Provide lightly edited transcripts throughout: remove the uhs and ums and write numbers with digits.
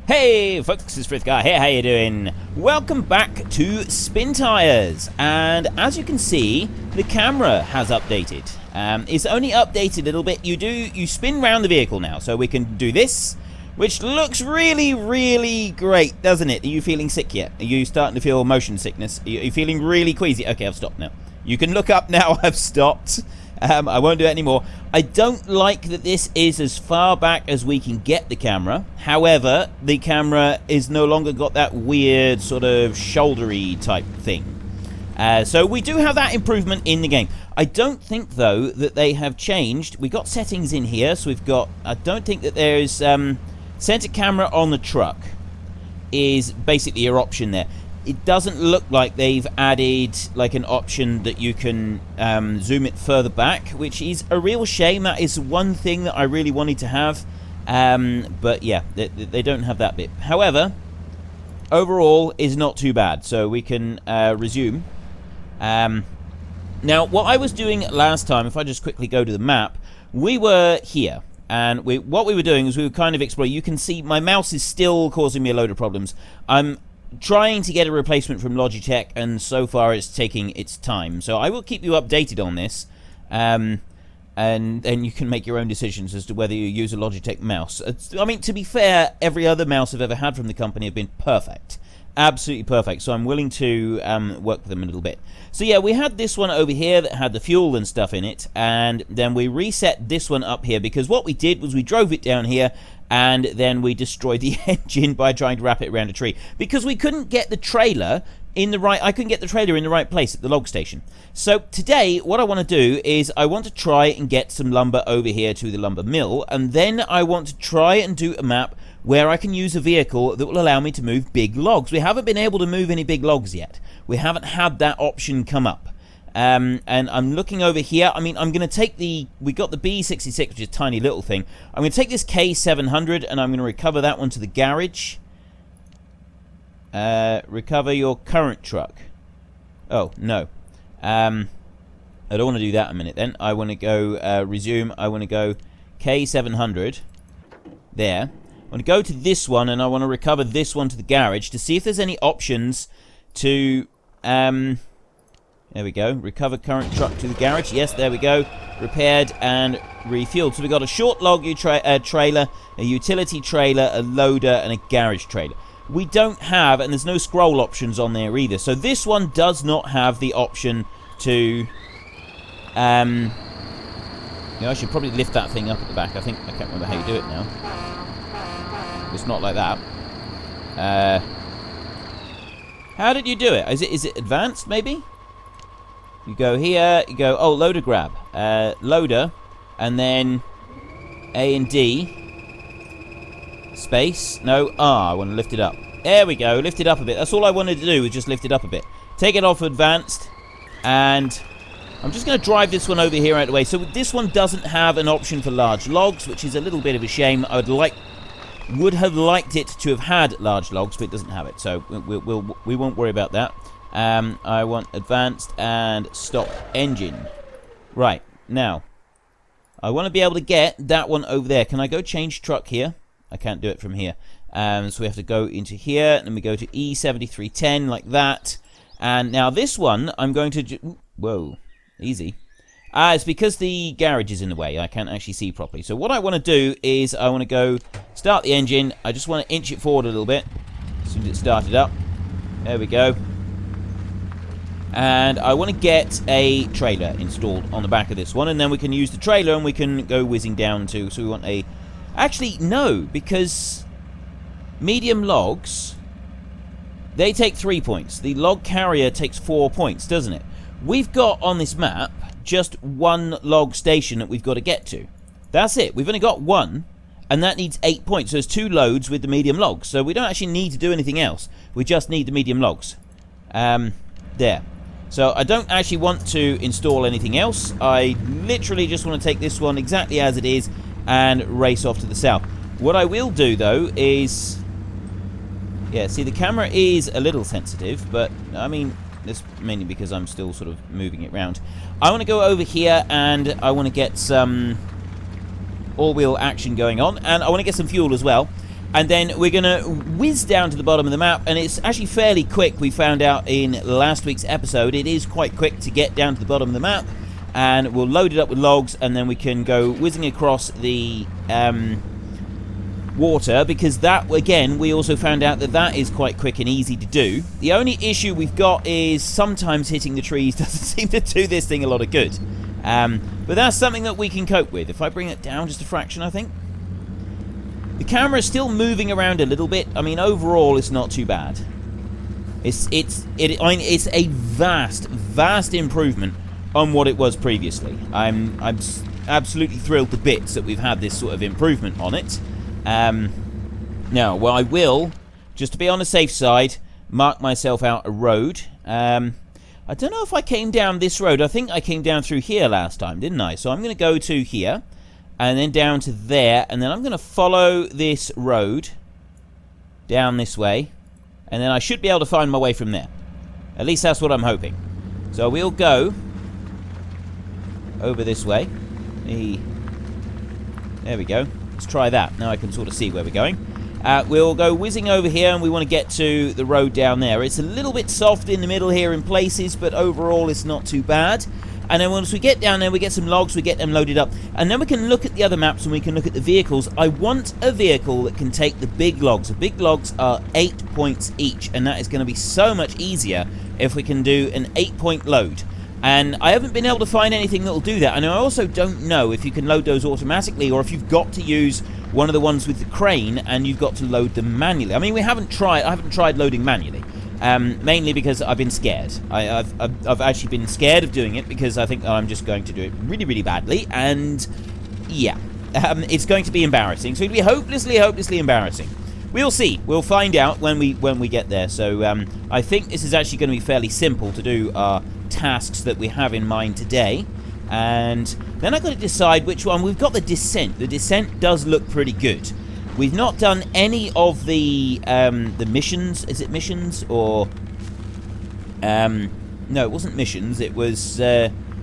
Hey folks, it's Frithgar here, how you doing? Welcome back to Spintires, and as you can see, the camera has updated. It's only updated a little bit. You spin round the vehicle now, so we can do this, which looks really great, doesn't it? Are you feeling sick yet? Are you starting to feel motion sickness? Are you feeling really queasy? Okay, I've stopped now. You can look up now, I've stopped. I won't do it anymore. I don't like that this is as far back as we can get the camera. However, the camera is no longer got that weird sort of shouldery type thing. So we do have that improvement in the game. I don't think, though, that they have changed. We've got settings in here, so we've got... I don't think that there's... center camera on the truck is basically your option there. It doesn't look like they've added like an option that you can zoom it further back, which is a real shame. That is one thing that I really wanted to have, but yeah, they don't have that bit. However, overall is not too bad, so we can resume. Now, what I was doing last time, if I just quickly go to the map, we were here. And what we were doing is we were kind of exploring. You can see my mouse is still causing me a load of problems. I'm trying to get a replacement from Logitech, and so far it's taking its time. So I will keep you updated on this, and then you can make your own decisions as to whether you use a Logitech mouse. I mean, to be fair, every other mouse I've ever had from the company have been perfect. Absolutely perfect, so I'm willing to work with them a little bit. So yeah, we had this one over here that had the fuel and stuff in it, and then we reset this one up here, because what we did was we drove it down here, and then we destroyed the engine by trying to wrap it around a tree, because we couldn't get the trailer in the right... I couldn't get the trailer in the right place at the log station. So today, what I want to do is I want to try and get some lumber over here to the lumber mill, and then I want to try and do a map where I can use a vehicle that will allow me to move big logs. We haven't been able to move any big logs yet. We haven't had that option come up. And I'm looking over here. I mean, I'm going to take the... We got the B66, which is a tiny little thing. I'm going to take this K700, and I'm going to recover that one to the garage. Recover your current truck. Oh, no. I don't want to do that in a minute, then. I want to go resume. I want to go K700. There. I want to go to this one, and I want to recover this one to the garage to see if there's any options to... there we go. Recover current truck to the garage. Yes, there we go. Repaired and refueled. So we've got a short log trailer, a utility trailer, a loader, and a garage trailer. We don't have, and there's no scroll options on there either. So this one does not have the option to... You know, I should probably lift that thing up at the back. I can't remember how you do it now. It's not like that. How did you do it? Is it advanced, maybe? You go here, you go, oh, loader grab. Loader, and then A and D. Space. No, R. I want to lift it up. There we go, lift it up a bit. That's all I wanted to do, was just lift it up a bit. Take it off advanced, and I'm just going to drive this one over here out of the way. So this one doesn't have an option for large logs, which is a little bit of a shame. I would have liked it to have had large logs, but it doesn't have it, so we won't worry about that. I want advanced and stop engine. Right, now I want to be able to get that one over there. Can I go change truck here? I can't do it from here. So we have to go into here, and we go to E7310 like that. And now this one, I'm going to... Whoa, easy. It's because the garage is in the way. I can't actually see properly. So what I want to do is I want to go start the engine. I just want to inch it forward a little bit as soon as it started up. There we go. And I want to get a trailer installed on the back of this one, and then we can use the trailer and we can go whizzing down to... So we want a... Actually, no, because medium logs, they take 3 points. The log carrier takes 4 points, doesn't it? We've got on this map just one log station that we've got to get to. That's it. We've only got one, and that needs 8 points. So there's 2 loads with the medium logs. So we don't actually need to do anything else. We just need the medium logs. There. So I don't actually want to install anything else. I literally just want to take this one exactly as it is and race off to the south. What I will do, though, is... Yeah, see, the camera is a little sensitive, but, I mean... This mainly because I'm still sort of moving it around. I want to go over here, and I want to get some all-wheel action going on, and I want to get some fuel as well. And then we're going to whiz down to the bottom of the map, and it's actually fairly quick. We found out in last week's episode it is quite quick to get down to the bottom of the map, and we'll load it up with logs, and then we can go whizzing across the water, because that, again, we also found out that that is quite quick and easy to do. The only issue we've got is sometimes hitting the trees doesn't seem to do this thing a lot of good. But that's something that we can cope with. If I bring it down just a fraction, I think. The camera is still moving around a little bit. I mean, overall, it's not too bad. It's a vast improvement on what it was previously. I'm absolutely thrilled to bits that we've had this sort of improvement on it. Now, well, I will, just to be on the safe side, mark myself out a road. I don't know if I came down this road. I think I came down through here last time, didn't I? So I'm going to go to here, and then down to there, and then I'm going to follow this road down this way, and then I should be able to find my way from there. At least that's what I'm hoping. So we'll go over this way. There we go. Let's try that. Now I can sort of see where we're going. We'll go whizzing over here, and we want to get to the road down there. It's a little bit soft in the middle here in places, but overall it's not too bad. And then once we get down there, we get some logs, we get them loaded up, and then we can look at the other maps and we can look at the vehicles. I want a vehicle that can take the big logs. The big logs are 8 points each, and that is going to be so much easier if we can do an 8-point load. And I haven't been able to find anything that will do that. And I also don't know if you can load those automatically, or if you've got to use one of the ones with the crane and you've got to load them manually. I mean, I haven't tried loading manually. Mainly because I've been scared. I've actually been scared of doing it because I think I'm just going to do it really, really badly, and yeah, it's going to be embarrassing. So it'll be hopelessly embarrassing. We'll see. We'll find out when we get there. So I think this is actually going to be fairly simple to do our tasks that we have in mind today, and then I've got to decide which one. We've got the descent. The descent does look pretty good. We've not done any of the missions. Is it missions or no? It wasn't missions. It was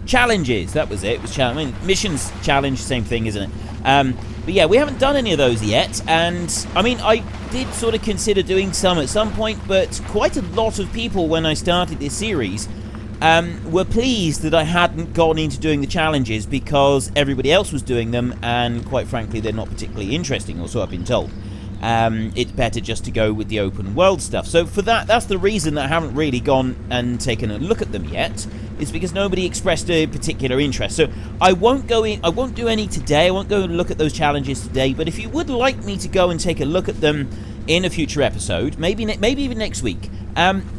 challenges. That was it. It was I mean, missions, challenge, same thing, isn't it? But yeah, we haven't done any of those yet. And I mean, I did sort of consider doing some at some point, but quite a lot of people when I started this series were pleased that I hadn't gone into doing the challenges because everybody else was doing them, and quite frankly they're not particularly interesting, or so I've been told. It's better just to go with the open world stuff. So for that's the reason that I haven't really gone and taken a look at them yet, is because nobody expressed a particular interest. So I won't do any today. I won't go and look at those challenges today, but if you would like me to go and take a look at them in a future episode, maybe even next week,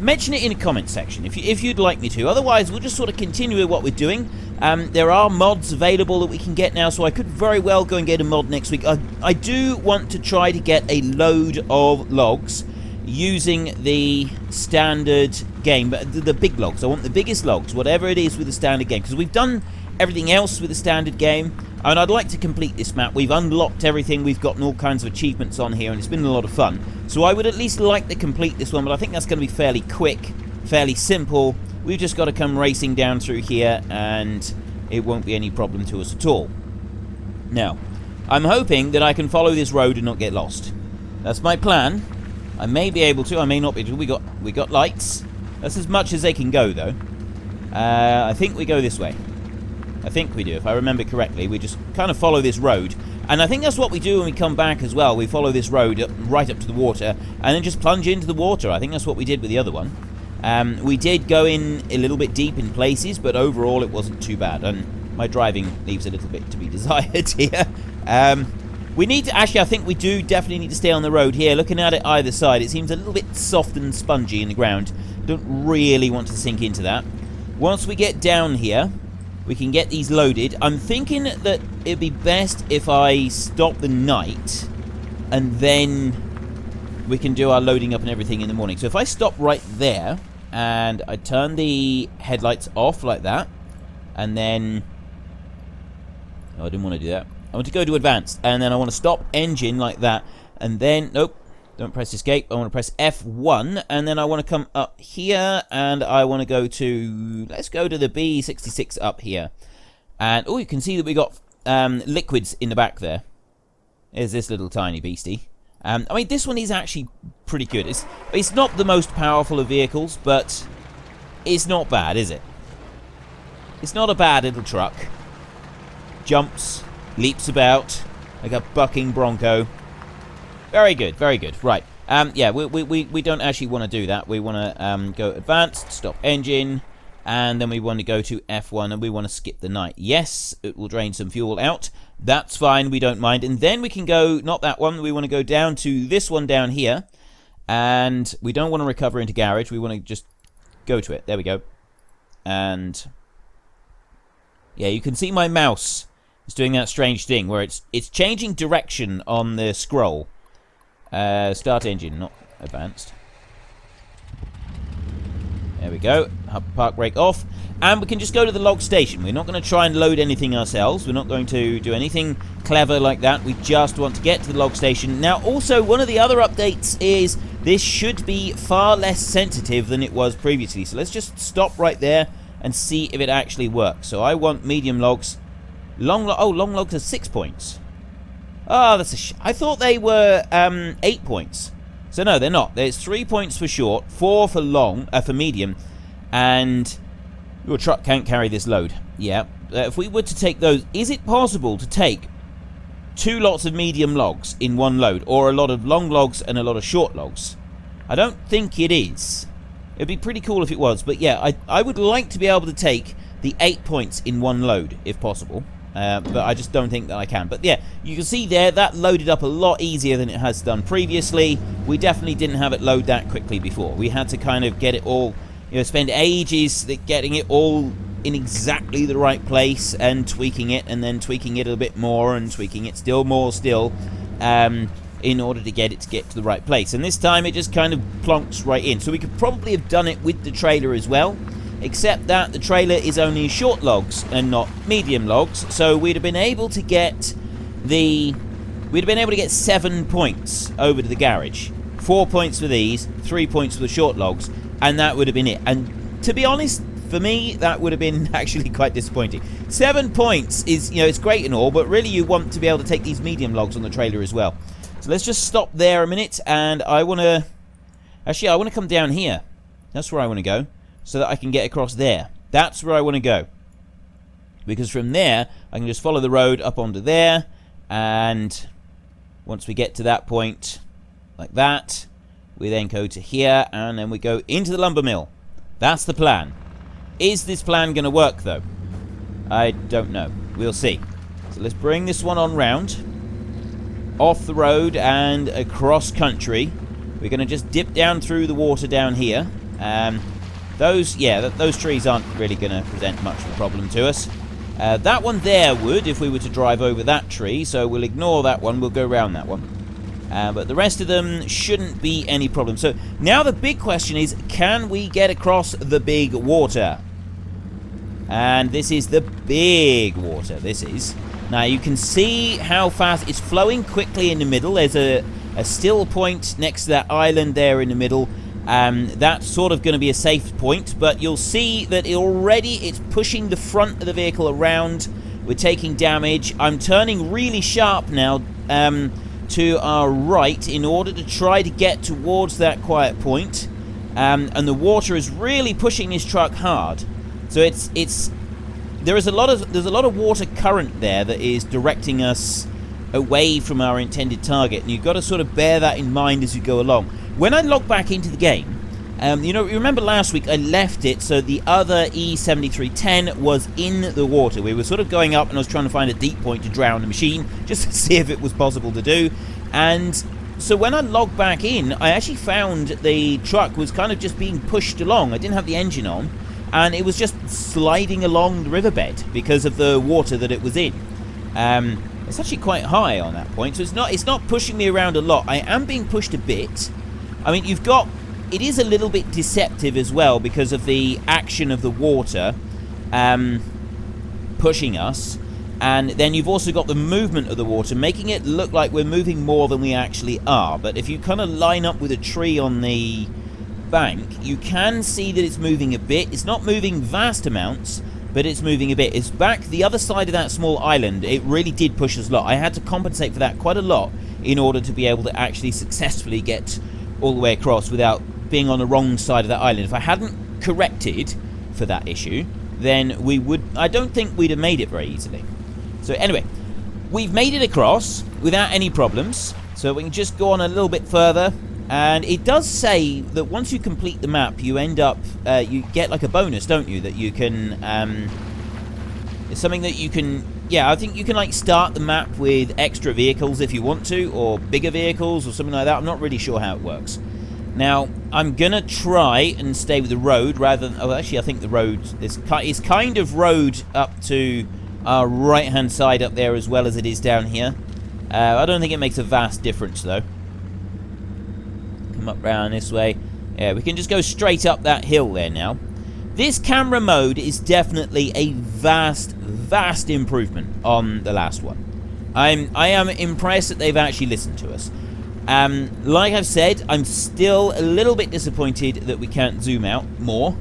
mention it in the comment section if you'd like me to. Otherwise, we'll just sort of continue with what we're doing. There are mods available that we can get now, so I could very well go and get a mod next week. I do want to try to get a load of logs using the standard game, but the big logs. I want the biggest logs, whatever it is with the standard game, because we've done everything else with the standard game, and I'd like to complete this map. We've unlocked everything, we've gotten all kinds of achievements on here, and it's been a lot of fun. So I would at least like to complete this one, but I think that's going to be fairly quick, fairly simple. We've just got to come racing down through here, and it won't be any problem to us at all. Now, I'm hoping that I can follow this road and not get lost. That's my plan. I may be able to, I may not be able to. We got lights. That's as much as they can go, though. I think we go this way. I think we do, if I remember correctly. We just kind of follow this road. And I think that's what we do when we come back as well. We follow this road right up to the water, and then just plunge into the water. I think that's what we did with the other one. We did go in a little bit deep in places, but overall it wasn't too bad. And my driving leaves a little bit to be desired here. We need to, actually, I think we do definitely need to stay on the road here. Looking at it either side, it seems a little bit soft and spongy in the ground. Don't really want to sink into that. Once we get down here, we can get these loaded. I'm thinking that it'd be best if I stop the night, and then we can do our loading up and everything in the morning. So if I stop right there, and I turn the headlights off like that, and then... Oh, I didn't want to do that. I want to go to advanced, and then I want to stop engine like that, and then... Nope, don't press escape. I want to press F1, and then I want to come up here, and I want to go to... Let's go to the B66 up here. And, oh, you can see that we got liquids in the back there. There's this little tiny beastie. I mean, this one is actually pretty good. It's not the most powerful of vehicles, but it's not bad, is it? It's not a bad little truck. Jumps, leaps about like a bucking bronco. Very good, very good. Right. Yeah, we don't actually want to do that. We want to go advanced, stop engine, and then we want to go to F1, and we want to skip the night. Yes, it will drain some fuel out. That's fine, we don't mind. And then we can go, not that one, we want to go down to this one down here, and we don't want to recover into garage. We want to just go to it. There we go. And yeah, you can see my mouse is doing that strange thing where it's changing direction on the scroll. Start engine, not advanced. There we go. Park brake off. And we can just go to the log station. We're not going to try and load anything ourselves. We're not going to do anything clever like that. We just want to get to the log station. Now, also, one of the other updates is this should be far less sensitive than it was previously. So let's just stop right there and see if it actually works. So I want medium logs. Long logs are 6 points. Oh, that's I thought they were 8 points. So no, they're not. There's 3 points for short, 4 for long, for medium, and your truck can't carry this load. Yeah. If we were to take those, is it possible to take 2 lots of medium logs in one load, or a lot of long logs and a lot of short logs? I don't think it is. It'd be pretty cool if it was, but yeah, I would like to be able to take the 8 points in one load, if possible. But I just don't think that I can. But yeah, you can see there, that loaded up a lot easier than it has done previously. We definitely didn't have it load that quickly before. We had to kind of get it all, spend ages getting it all in exactly the right place and tweaking it, and then tweaking it a bit more and tweaking it still more in order to get it to the right place. And this time it just kind of plonks right in. So we could probably have done it with the trailer as well, except that the trailer is only short logs and not medium logs, so we'd have been able to get 7 points over to the garage. 4 points for these, 3 points for the short logs, and that would have been it. And to be honest, for me, that would have been actually quite disappointing. 7 points is, it's great and all, but really you want to be able to take these medium logs on the trailer as well. So let's just stop there a minute, and I want to come down here. That's where I want to go, so that I can get across there. That's where I want to go. Because from there, I can just follow the road up onto there, and once we get to that point, like that, we then go to here, and then we go into the Lumbermill. That's the plan. Is this plan going to work, though? I don't know. We'll see. So let's bring this one on round, off the road and across country. We're going to just dip down through the water down here. Those trees aren't really going to present much of a problem to us. That one there would, if we were to drive over that tree, so we'll ignore that one, we'll go around that one. But the rest of them shouldn't be any problem. So now the big question is, can we get across the big water? And this is the big water, this is. Now you can see how fast it's flowing quickly in the middle. There's a still point next to that island there in the middle. That's sort of going to be a safe point, but you'll see that it's pushing the front of the vehicle around. We're taking damage. I'm turning really sharp now to our right in order to try to get towards that quiet point. And the water is really pushing this truck hard. So there's a lot of water current there that is directing us away from our intended target, and you've got to sort of bear that in mind as you go along. When I log back into the game, you remember last week I left it so the other E7310 was in the water. We were sort of going up, and I was trying to find a deep point to drown the machine, just to see if it was possible to do. And so when I logged back in, I actually found the truck was kind of just being pushed along. I didn't have the engine on, and it was just sliding along the riverbed because of the water that it was in. It's actually quite high on that point, so it's not pushing me around a lot. I am being pushed a bit. I mean, it is a little bit deceptive as well because of the action of the water pushing us, and then you've also got the movement of the water making it look like we're moving more than we actually are. But if you kind of line up with a tree on the bank, you can see that it's moving a bit. It's not moving vast amounts, but it's moving a bit. It's back the other side of that small island. It really did push us a lot. I had to compensate for that quite a lot in order to be able to actually successfully get all the way across without being on the wrong side of that island. If I hadn't corrected for that issue, then I don't think we'd have made it very easily. So anyway, we've made it across without any problems. So we can just go on a little bit further. And it does say that once you complete the map, you end up, you get like a bonus, don't you? That you can, it's something that you can, yeah, I think you can like start the map with extra vehicles if you want to, or bigger vehicles or something like that. I'm not really sure how it works. Now, I'm going to try and stay with the road rather than, oh, actually, I think the road is kind of road up to our right-hand side up there as well as it is down here. I don't think it makes a vast difference, though. Come up round this way. Yeah, we can just go straight up that hill there now. This camera mode is definitely a vast improvement on the last one. I am impressed that they've actually listened to us. Like I've said, I'm still a little bit disappointed that we can't zoom out more.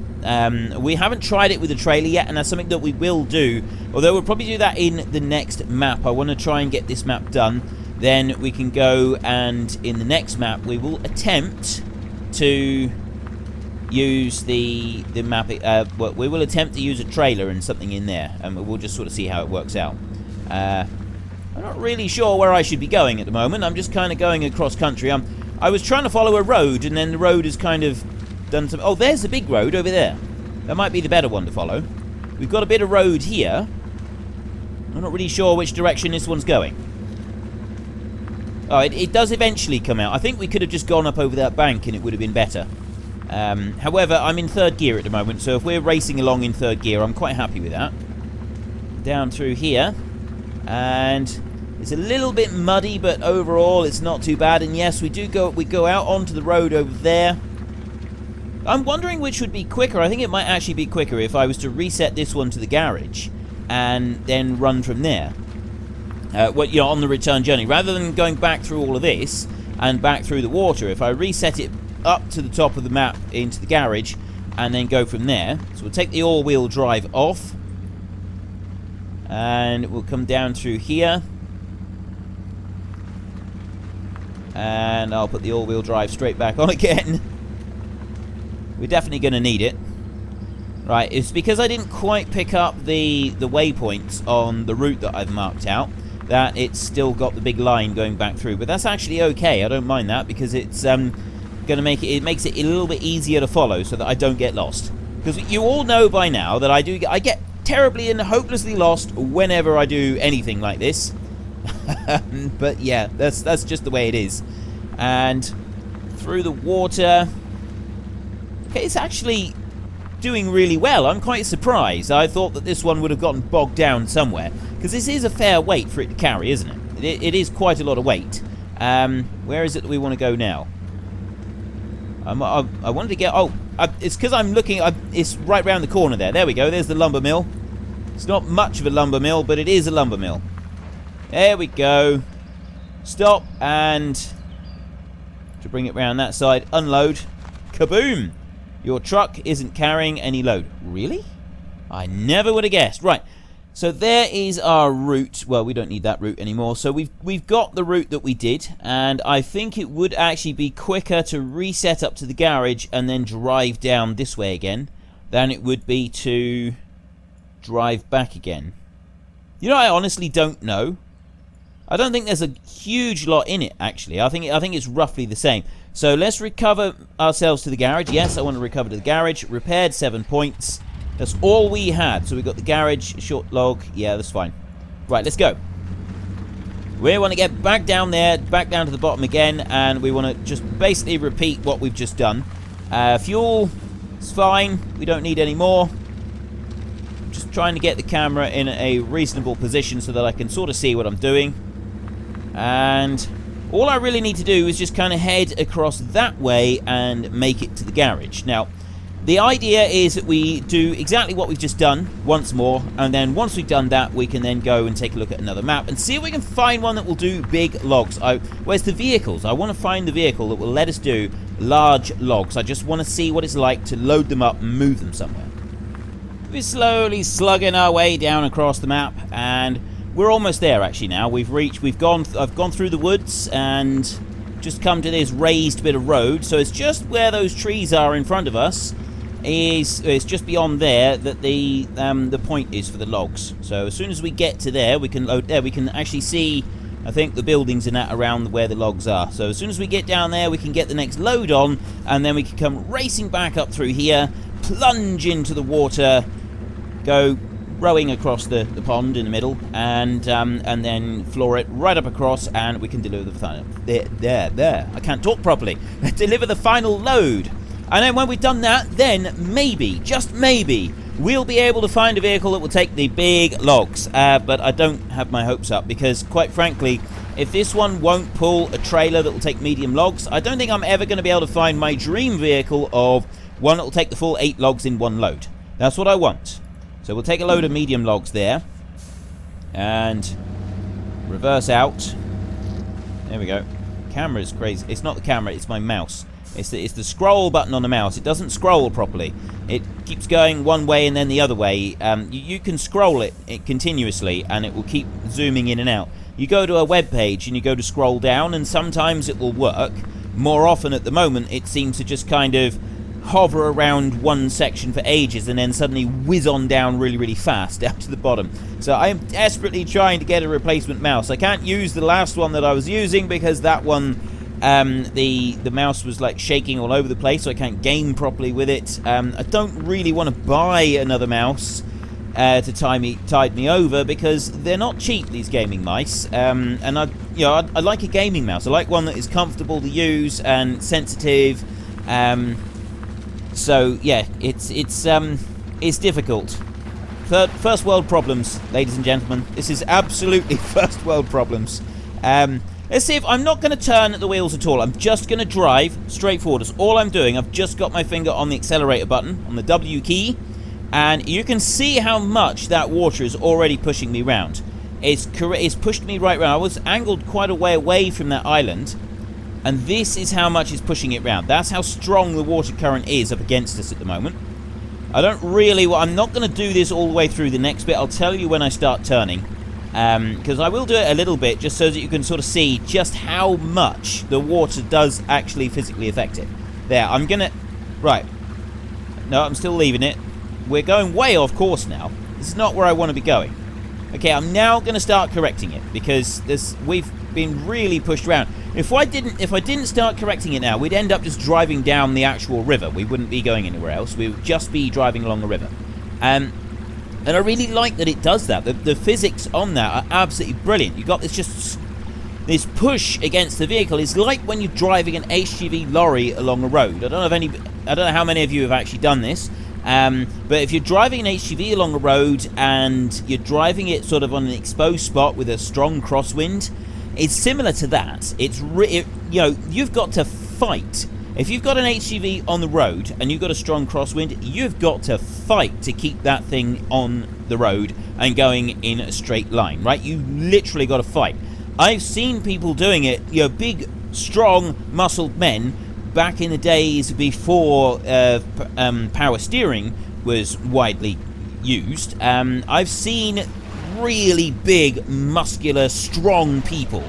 We haven't tried it with the trailer yet, and that's something that we will do. Although we'll probably do that in the next map. I want to try and get this map done. Then we can go and in the next map we will attempt to use the map. Well, we will attempt to use a trailer and something in there, and we'll just sort of see how it works out. I'm not really sure where I should be going at the moment. I'm just kind of going across country. I was trying to follow a road, and then the road has kind of done some... Oh, there's the big road over there. That might be the better one to follow. We've got a bit of road here. I'm not really sure which direction this one's going. Oh, it does eventually come out. I think we could have just gone up over that bank and it would have been better. However, I'm in third gear at the moment, so if we're racing along in third gear, I'm quite happy with that. Down through here. And it's a little bit muddy, but overall it's not too bad. And yes, we go out onto the road over there. I'm wondering which would be quicker. I think it might actually be quicker if I was to reset this one to the garage and then run from there. On the return journey, rather than going back through all of this and back through the water. If I reset it up to the top of the map into the garage and then go from there. So we'll take the all-wheel drive off. And we'll come down through here. And I'll put the all-wheel drive straight back on again. We're definitely going to need it. Right, it's because I didn't quite pick up the waypoints on the route that I've marked out that it's still got the big line going back through. But that's actually okay. I don't mind that because it's going to make it makes it a little bit easier to follow so that I don't get lost. Because you all know by now that I get terribly and hopelessly lost whenever I do anything like this. But yeah, that's just the way it is. And through the water. Okay, it's actually doing really well. I'm quite surprised. I thought that this one would have gotten bogged down somewhere, because this is a fair weight for it to carry, isn't it? It is quite a lot of weight. Where is it that we want to go now? I wanted to get... Oh, it's because I'm looking... it's right round the corner there. There we go. There's the lumber mill. It's not much of a lumber mill, but it is a lumber mill. There we go. Stop, and... to bring it round that side, unload. Kaboom! Your truck isn't carrying any load. Really? I never would have guessed. Right. So there is our route. Well, we don't need that route anymore. So we've got the route that we did, and I think it would actually be quicker to reset up to the garage and then drive down this way again than it would be to drive back again. You know, I honestly don't know. I don't think there's a huge lot in it, actually. I think it's roughly the same. So let's recover ourselves to the garage. Yes, I want to recover to the garage. Repaired 7 points. That's all we had. So we got the garage, short log. Yeah, that's fine. Right, let's go. We want to get back down there, back down to the bottom again, and we want to just basically repeat what we've just done. Fuel is fine. We don't need any more. Just trying to get the camera in a reasonable position so that I can sort of see what I'm doing. And all I really need to do is just kind of head across that way and make it to the garage. Now, the idea is that we do exactly what we've just done once more, and then once we've done that, we can then go and take a look at another map and see if we can find one that will do big logs. Where's the vehicles? I want to find the vehicle that will let us do large logs. I just want to see what it's like to load them up and move them somewhere. We're slowly slugging our way down across the map, and we're almost there actually now. I've gone through the woods and just come to this raised bit of road. So it's just where those trees are in front of us. It's just beyond there that the point is for the logs. So as soon as we get to there, we can load there. We can actually see, I think, the buildings and that around where the logs are. So as soon as we get down there, we can get the next load on, and then we can come racing back up through here, plunge into the water, go rowing across the pond in the middle, and then floor it right up across, and we can deliver the final. There. I can't talk properly. Deliver the final load. And then when we've done that, then maybe, just maybe, we'll be able to find a vehicle that will take the big logs. But I don't have my hopes up, because quite frankly, if this one won't pull a trailer that will take medium logs, I don't think I'm ever going to be able to find my dream vehicle of one that will take the full 8 logs in one load. That's what I want. So we'll take a load of medium logs there and reverse out. There we go. Camera's crazy. It's not the camera, it's my mouse. It's the scroll button on the mouse. It doesn't scroll properly. It keeps going one way and then the other way. You can scroll it continuously, and it will keep zooming in and out. You go to a web page and you go to scroll down, and sometimes it will work. More often at the moment, it seems to just kind of hover around one section for ages and then suddenly whiz on down really, really fast down to the bottom. So I am desperately trying to get a replacement mouse. I can't use the last one that I was using because that one, the mouse was like shaking all over the place, so I can't game properly with it. I don't really want to buy another mouse to tide me over, because they're not cheap, these gaming mice. And I like a gaming mouse. I like one that is comfortable to use and sensitive. So yeah, it's difficult. First world problems, ladies and gentlemen. This is absolutely first world problems. Let's see if I'm not going to turn the wheels at all. I'm just going to drive straight forward. That's all I'm doing. I've just got my finger on the accelerator button, on the W key, and you can see how much that water is already pushing me round. It's pushed me right round. I was angled quite a way away from that island, and this is how much it's pushing it round. That's how strong the water current is up against us at the moment. I'm not going to do this all the way through the next bit. I'll tell you when I start turning. Because I will do it a little bit, just so that you can sort of see just how much the water does actually physically affect it. There, I'm going to... Right. No, I'm still leaving it. We're going way off course now. This is not where I want to be going. Okay, I'm now going to start correcting it, because we've been really pushed around. If I didn't start correcting it now, we'd end up just driving down the actual river. We wouldn't be going anywhere else. We would just be driving along the river. And I really like that it does that. The physics on that are absolutely brilliant. You've got this push against the vehicle. It's like when you're driving an HGV lorry along a road. I don't know how many of you have actually done this. But if you're driving an HGV along a road and you're driving it sort of on an exposed spot with a strong crosswind, it's similar to that. You've got to fight. If you've got an HGV on the road and you've got a strong crosswind, you've got to fight to keep that thing on the road and going in a straight line, right? You literally got to fight. I've seen people doing it, big, strong, muscled men back in the days before power steering was widely used. I've seen really big, muscular, strong people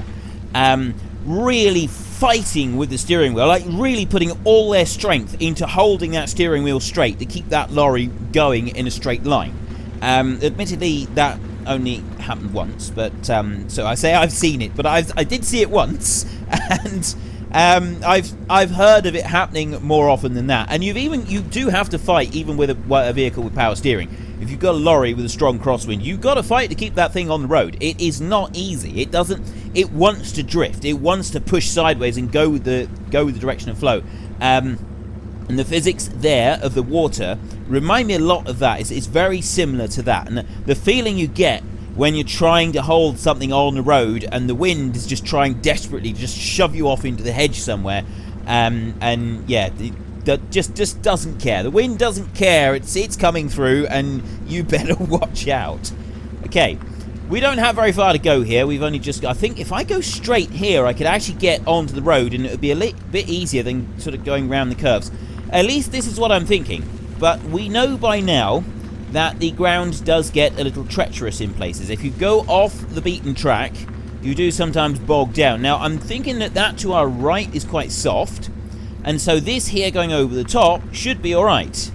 really fighting with the steering wheel, like really putting all their strength into holding that steering wheel straight to keep that lorry going in a straight line. Admittedly, that only happened once, but so I say I've seen it, but I did see it once, and I've heard of it happening more often than that. And you do have to fight even with a vehicle with power steering. If you've got a lorry with a strong crosswind, you've got to fight to keep that thing on the road. It is not easy. It wants to drift. It wants to push sideways and go with the direction of flow. And the physics there of the water remind me a lot of that. It's very similar to that. And the feeling you get when you're trying to hold something on the road and the wind is just trying desperately to just shove you off into the hedge somewhere, and yeah, that just doesn't care. The wind doesn't care. It's coming through, and you better watch out. Okay, we don't have very far to go here. We've only just... I think if I go straight here, I could actually get onto the road, and it would be a bit easier than sort of going around the curves. At least this is what I'm thinking. But we know by now that the ground does get a little treacherous in places. If you go off the beaten track, you do sometimes bog down. Now, I'm thinking that to our right is quite soft, and so this here going over the top should be alright,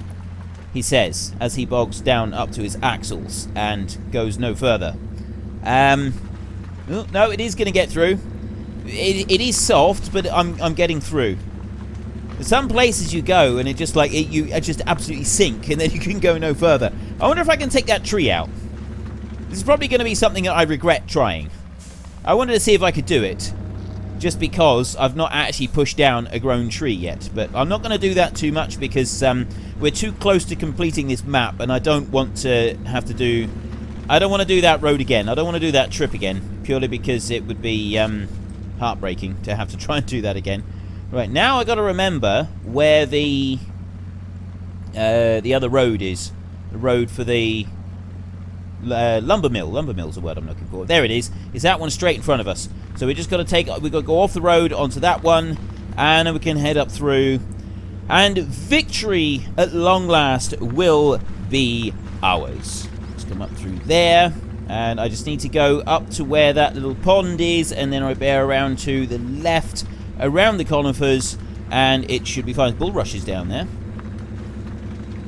he says, as he bogs down up to his axles and goes no further. Oh, no, it is going to get through. It is soft, but I'm getting through. Some places you go and it just like you just absolutely sink, and then you can go no further. I wonder if I can take that tree out. This is probably going to be something that I regret trying. I wanted to see if I could do it, just because I've not actually pushed down a grown tree yet. But I'm not going to do that too much because we're too close to completing this map, and I don't want to have to do. I don't want to do that road again. I don't want to do that trip again, purely because it would be heartbreaking to have to try and do that again. Right, now I got to remember where the other road is. The road for the Lumbermill. Lumbermill's the word I'm looking for. There it is. It's that one straight in front of us. So we just got to we've got to go off the road onto that one, and then we can head up through. And victory at long last will be ours. Let's come up through there. And I just need to go up to where that little pond is, and then I bear around to the left, around the conifers, and it should be fine. Bulrushes down there.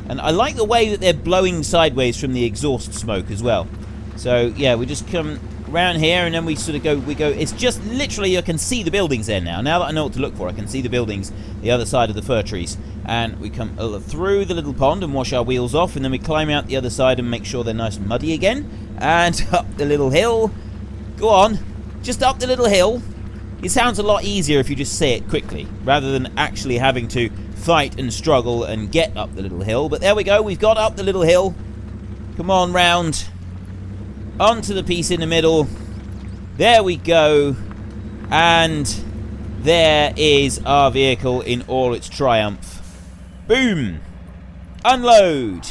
And I like the way that they're blowing sideways from the exhaust smoke as well. So, yeah, we just come around here, and then we sort of go, it's just literally, I can see the buildings there now. Now that I know what to look for, I can see the buildings the other side of the fir trees. And we come through the little pond and wash our wheels off, and then we climb out the other side and make sure they're nice and muddy again. And up the little hill. Go on, just up the little hill. It sounds a lot easier if you just say it quickly, rather than actually having to fight and struggle and get up the little hill. But there we go, we've got up the little hill. Come on round. Onto the piece in the middle. There we go. And there is our vehicle in all its triumph. Boom. Unload.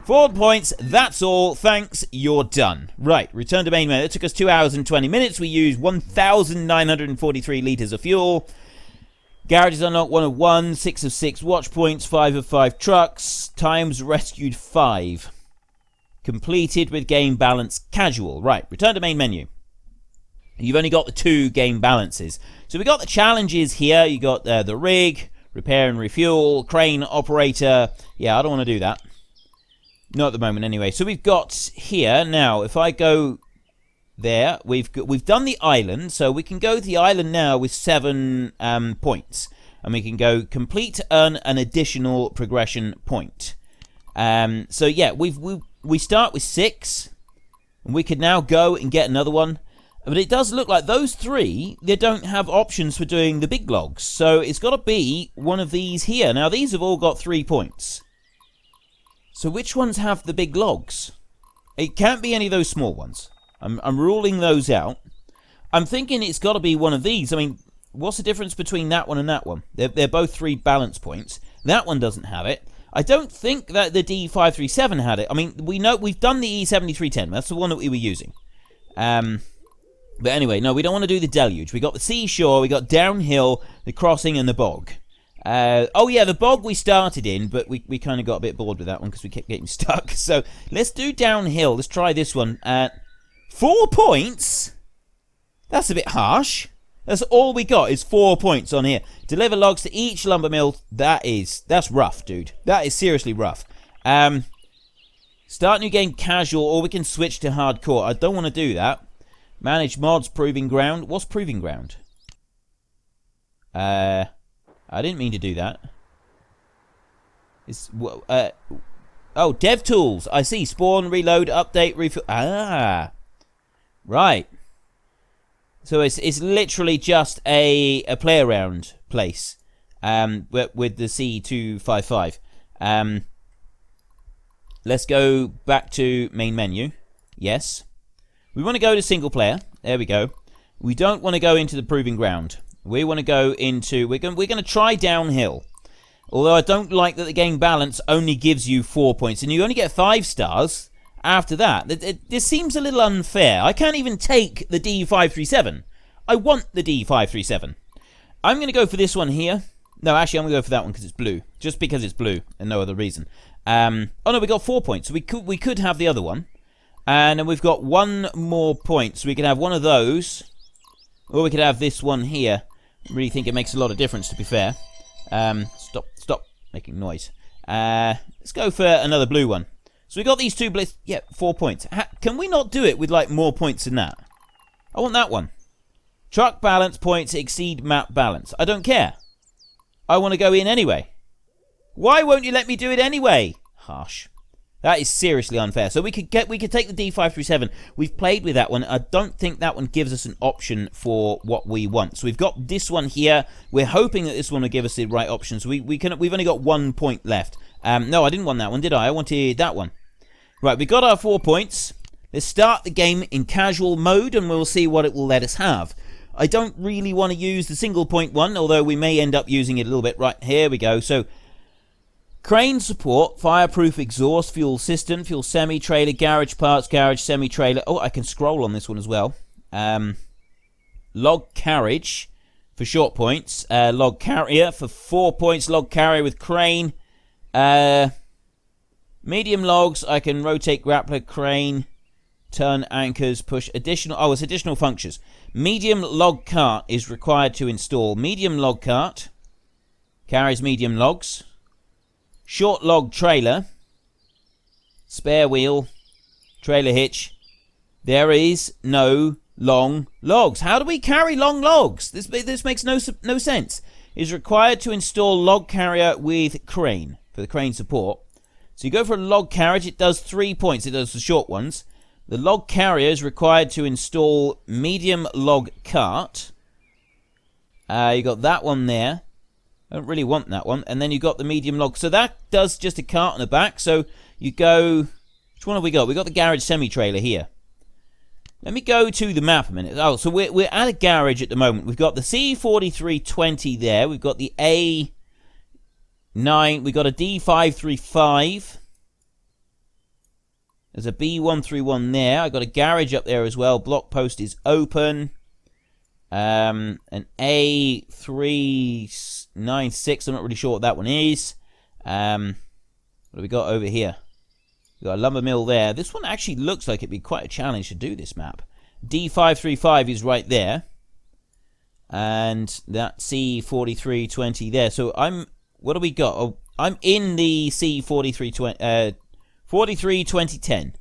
4 points, that's all. Thanks, you're done. Right, return to main menu. It took us 2 hours and 20 minutes. We used 1,943 litres of fuel. Garages unlocked 1 of 1, 6 of 6 watch points, 5 of 5 trucks. Times rescued 5. Completed with game balance casual. Right, return to main menu. You've only got the 2 game balances. So we got the challenges here. You got the rig, repair and refuel, crane operator. Yeah, I don't want to do that. Not at the moment, anyway. So we've got here now. If I go there, we've done the island, so we can go to the island now with 7 points, and we can go complete to earn an additional progression point. So yeah, we start with 6, and we could now go and get another one. But it does look like those 3, they don't have options for doing the big logs, so it's got to be one of these here. Now these have all got 3 points. So which ones have the big logs? It can't be any of those small ones. I'm ruling those out. I'm thinking it's got to be one of these. I mean, what's the difference between that one and that one? They're both 3 balance points. That one doesn't have it. I don't think that the D537 had it. I mean, we know we've done the E7310. That's the one that we were using. But anyway, no, we don't want to do the deluge. We got the seashore, we got downhill, the crossing, and the bog. Oh yeah, the bog we started in, but we kind of got a bit bored with that one because we kept getting stuck. So let's do downhill. Let's try this one. 4 points? That's a bit harsh. That's all we got is 4 points on here. Deliver logs to each Lumbermill. That's rough, dude. That is seriously rough. Start new game casual, or we can switch to hardcore. I don't want to do that. Manage mods, proving ground. What's proving ground? I didn't mean to do that. Oh, dev tools. I see. Spawn, reload, update, refill. Ah, right. So it's literally just a play around place. With the C255. Let's go back to main menu. Yes. We want to go to single player. There we go. We don't want to go into the proving ground. We want to go into... We're going to try downhill. Although I don't like that the game balance only gives you 4 points. And you only get 5 stars after that. This seems a little unfair. I can't even take the D537. I want the D537. I'm going to go for this one here. No, actually, I'm going to go for that one because it's blue. Just because it's blue and no other reason. Oh no, we got 4 points. So we could have the other one. And then we've got 1 more point. So we could have one of those. Or we could have this one here. I really think it makes a lot of difference, to be fair. Stop making noise. Let's go for another blue one. So we got these 2 blitz. Yeah, 4 points. Can we not do it with like more points than that? I want that one. Truck balance points exceed map balance. I don't care. I want to go in anyway. Why won't you let me do it anyway? Harsh. That is seriously unfair. So we could take the D537. We've played with that one. I don't think that one gives us an option for what we want. So we've got this one here. We're hoping that this one will give us the right option. So we've only got 1 point left. No, I didn't want that one, did I? I wanted that one. Right, we got our 4 points. Let's start the game in casual mode, and we'll see what it will let us have. I don't really want to use the single point one, although we may end up using it a little bit. Right, here we go. So, crane support, fireproof exhaust, fuel system, fuel semi-trailer, garage parts, garage semi-trailer. Oh, I can scroll on this one as well. Log carriage for short points. Log carrier for 4 points. Log carrier with crane. Medium logs, I can rotate grappler, crane, turn anchors, push additional... Oh, it's additional functions. Medium log cart is required to install. Medium log cart carries medium logs. Short log trailer. Spare wheel. Trailer hitch. There is no long logs. How do we carry long logs? This makes no sense. Is required to install log carrier with crane for the crane support. So you go for a log carriage. It does 3 points. It does the short ones. The log carrier is required to install medium log cart. You got that one there. I don't really want that one. And then you got the medium log. So that does just a cart on the back. So you go... Which one have we got? We got the garage semi-trailer here. Let me go to the map a minute. Oh, so we're at a garage at the moment. We've got the C4320 there. We've got the A9. We've got a D535. There's a B131 there. I got a garage up there as well. Block post is open. An A396. I'm not really sure what that one is. What do we got over here? We got a Lumbermill there. This one actually looks like it'd be quite a challenge to do this map. D535 is right there. And that C4320 there. So what do we got? Oh, I'm in the C4320... 432010.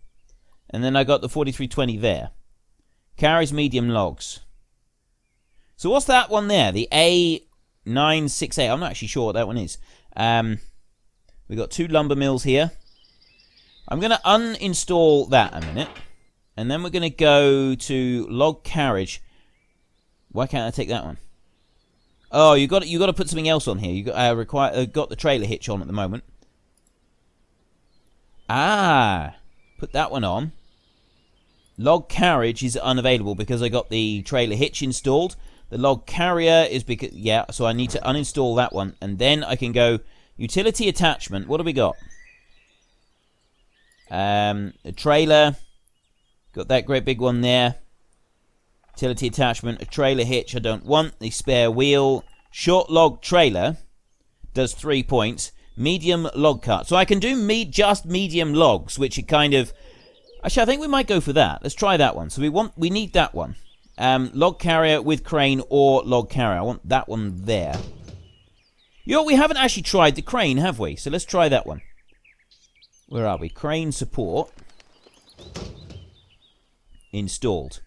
And then I got the 4320 there. Carries medium logs. So what's that one there? The A968. I'm not actually sure what that one is. We've got 2 Lumbermills here. I'm going to uninstall that a minute. And then we're going to go to log carriage. Why can't I take that one? Oh, you got to put something else on here. You got the trailer hitch on at the moment. Ah, put that one on. Log carriage is unavailable because I got the trailer hitch installed. The log carrier is because... Yeah, so I need to uninstall that one. And then I can go utility attachment. What do we got? A trailer. Got that great big one there. Utility attachment. A trailer hitch I don't want. The spare wheel. Short log trailer does 3 points. Medium log cart. So I can do just medium logs, which are kind of... Actually, I think we might go for that. Let's try that one. So we need that one. Log carrier with crane or log carrier. I want that one there. You know, we haven't actually tried the crane, have we? So let's try that one. Where are we? Crane support. Installed.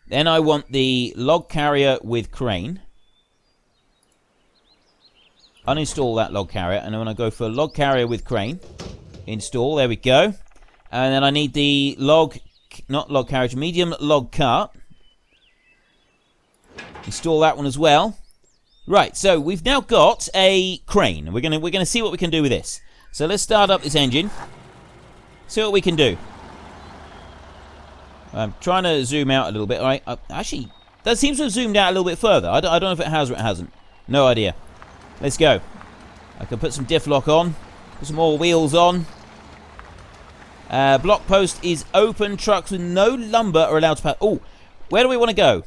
Then I want the log carrier with crane. Uninstall that log carrier, and then I go for log carrier with crane. Install, there we go. And then I need the not log carriage, medium log cart. Install that one as well. Right, so we've now got a crane. We're gonna see what we can do with this. So let's start up this engine. See what we can do. I'm trying to zoom out a little bit. All right, actually, that seems to have zoomed out a little bit further. I don't know if it has or it hasn't. No idea. Let's go. I can put some diff lock on. Put some more wheels on. Block post is open. Trucks with no lumber are allowed to pass. Oh, where do we want to go?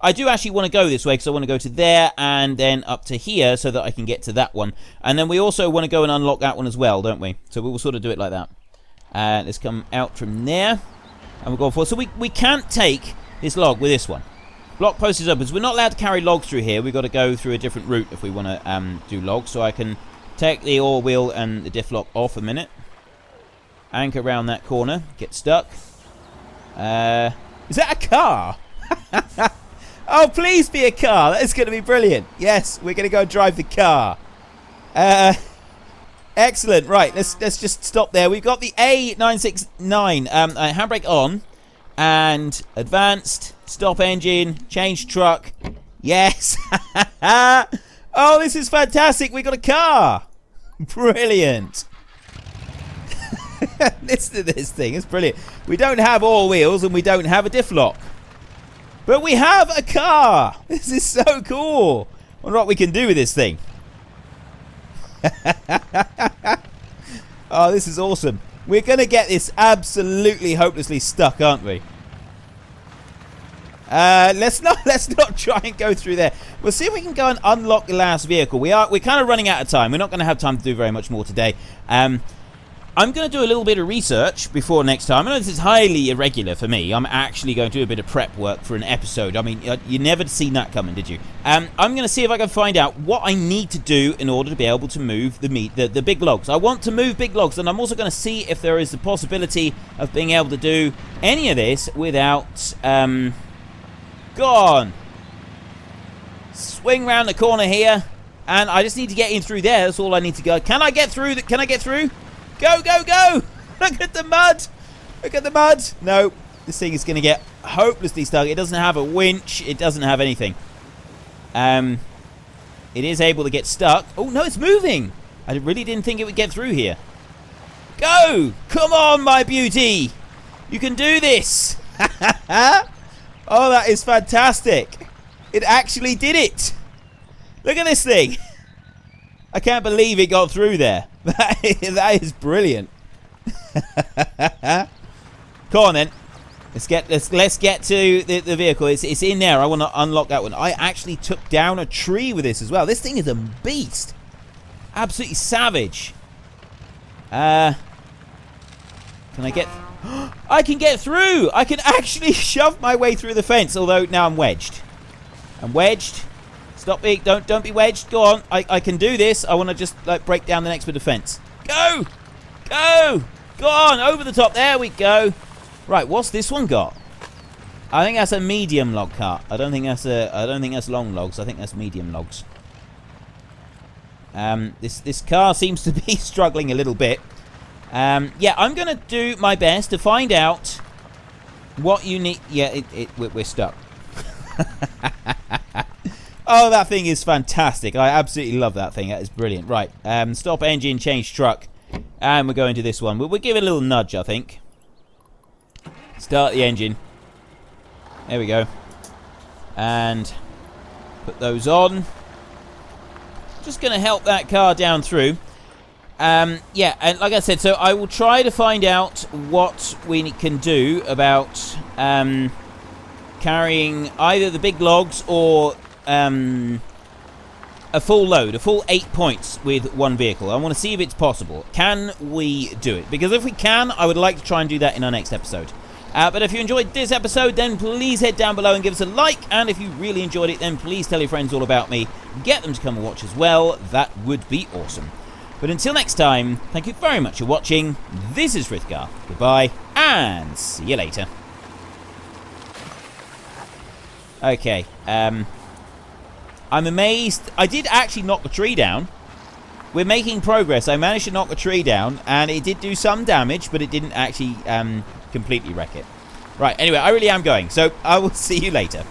I do actually want to go this way because I want to go to there and then up to here so that I can get to that one. And then we also want to go and unlock that one as well, don't we? So we will sort of do it like that. Let's come out from there. And we'll go forward. So we can't take this log with this one. Block post is open. So we're not allowed to carry logs through here. We've got to go through a different route if we want to do logs. So I can take the ore wheel and the diff lock off a minute. Anchor around that corner. Get stuck. Is that a car? Oh, please be a car. That is going to be brilliant. Yes, we're going to go drive the car. Excellent. Right, let's just stop there. We've got the A969 handbrake on and advanced, stop engine, change truck. Yes. Oh, this is fantastic. We got a car. Brilliant. Listen to this thing. It's brilliant. We don't have all wheels and we don't have a diff lock. But we have a car. This is so cool. I wonder what we can do with this thing. Oh, this is awesome. We're going to get this absolutely hopelessly stuck, aren't we? Let's not try and go through there. We'll see if we can go and unlock the last vehicle. We're kind of running out of time. We're not going to have time to do very much more today. I'm going to do a little bit of research before next time. I know this is highly irregular for me. I'm actually going to do a bit of prep work for an episode. I mean, you never seen that coming, did you? I'm going to see if I can find out what I need to do in order to be able to move the big logs. I want to move big logs, and I'm also going to see if there is the possibility of being able to do any of this without... Go on. Swing round the corner here, and I just need to get in through there. That's all I need to go. Can I get through? Can I get through? Go, go, go! Look at the mud! Look at the mud! No, this thing is going to get hopelessly stuck. It doesn't have a winch. It doesn't have anything. It is able to get stuck. Oh, no, it's moving! I really didn't think it would get through here. Go! Come on, my beauty! You can do this! Oh, that is fantastic! It actually did it! Look at this thing! I can't believe it got through there. That is brilliant. Come on then. Let's get to the vehicle. It's in there. I want to unlock that one. I actually took down a tree with this as well. This thing is a beast. Absolutely savage. Can I get... I can get through. I can actually shove my way through the fence. Although now I'm wedged. I'm wedged. Stop being, don't be wedged. Go on. I can do this. I want to just like break down the next bit of fence. Go! Go! Go on, over the top. There we go. Right, what's this one got? I think that's a medium log cart. I don't think that's long logs. I think that's medium logs. This car seems to be struggling a little bit. Yeah, I'm gonna do my best to find out what you need. Yeah, we're stuck. Oh, that thing is fantastic. I absolutely love that thing. That is brilliant. Right, stop engine, change truck. And we're going to this one. We'll give it a little nudge, I think. Start the engine. There we go. And put those on. Just going to help that car down through. Yeah, and like I said, so I will try to find out what we can do about carrying either the big logs or... a full load, a full 8 points with one vehicle. I want to see if it's possible. Can we do it? Because if we can, I would like to try and do that in our next episode. But if you enjoyed this episode, then please head down below and give us a like. And if you really enjoyed it, then please tell your friends all about me. Get them to come and watch as well. That would be awesome. But until next time, thank you very much for watching. This is Frithgar. Goodbye, and see you later. Okay, I'm amazed. I did actually knock the tree down. We're making progress. I managed to knock the tree down, and it did do some damage, but it didn't actually completely wreck it. Right, anyway, I really am going, so I will see you later.